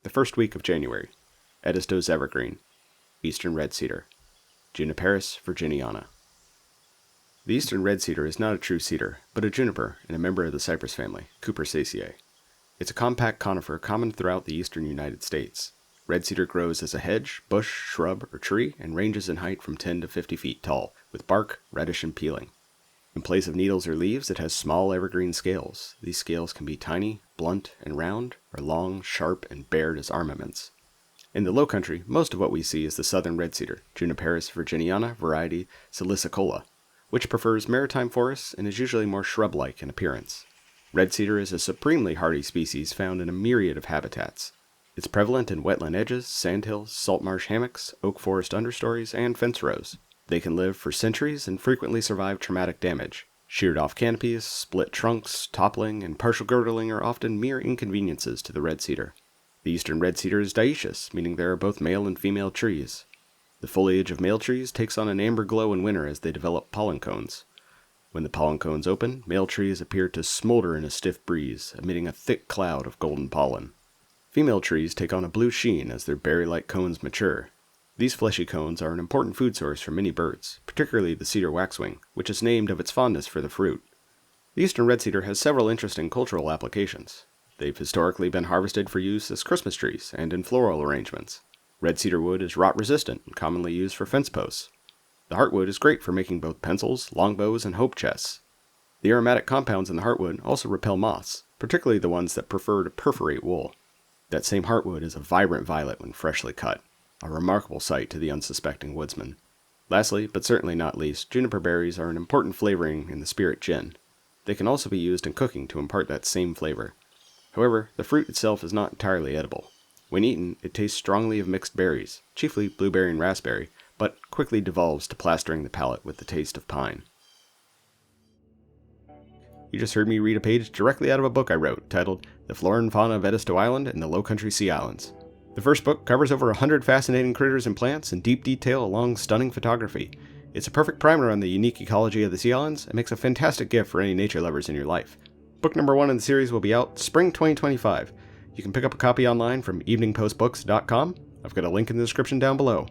The first week of January. Edisto's evergreen. Eastern red cedar. Juniperus virginiana. The eastern red cedar is not a true cedar, but a juniper and a member of the cypress family, Cupressaceae. It's a compact conifer common throughout the eastern United States. Red cedar grows as a hedge, bush, shrub, or tree and ranges in height from 10 to 50 feet tall, with bark reddish and peeling. In place of needles or leaves, it has small evergreen scales. These scales can be tiny, blunt, and round, or long, sharp, and bared as armaments. In the Lowcountry, most of what we see is the southern red cedar, Juniperus virginiana variety silicicola, which prefers maritime forests and is usually more shrub-like in appearance. Red cedar is a supremely hardy species found in a myriad of habitats. It's prevalent in wetland edges, sandhills, salt marsh hammocks, oak forest understories, and fence rows. They can live for centuries and frequently survive traumatic damage. Sheared off canopies, split trunks, toppling, and partial girdling are often mere inconveniences to the red cedar. The eastern red cedar is dioecious, meaning there are both male and female trees. The foliage of male trees takes on an amber glow in winter as they develop pollen cones. When the pollen cones open, male trees appear to smolder in a stiff breeze, emitting a thick cloud of golden pollen. Female trees take on a blue sheen as their berry-like cones mature. These fleshy cones are an important food source for many birds, particularly the cedar waxwing, which is named of its fondness for the fruit. The eastern red cedar has several interesting cultural applications. They've historically been harvested for use as Christmas trees and in floral arrangements. Red cedar wood is rot-resistant and commonly used for fence posts. The heartwood is great for making both pencils, longbows, and hope chests. The aromatic compounds in the heartwood also repel moths, particularly the ones that prefer to perforate wool. That same heartwood is a vibrant violet when freshly cut, a remarkable sight to the unsuspecting woodsman. Lastly, but certainly not least, juniper berries are an important flavoring in the spirit gin. They can also be used in cooking to impart that same flavor. However, the fruit itself is not entirely edible. When eaten, it tastes strongly of mixed berries, chiefly blueberry and raspberry, but quickly devolves to plastering the palate with the taste of pine. You just heard me read a page directly out of a book I wrote, titled The Flora and Fauna of Edisto Island and the Lowcountry Sea Islands. The first book covers over 100 fascinating critters and plants in deep detail along stunning photography. It's a perfect primer on the unique ecology of the Sea Islands and makes a fantastic gift for any nature lovers in your life. Book number 1 in the series will be out spring 2025. You can pick up a copy online from eveningpostbooks.com. I've got a link in the description down below.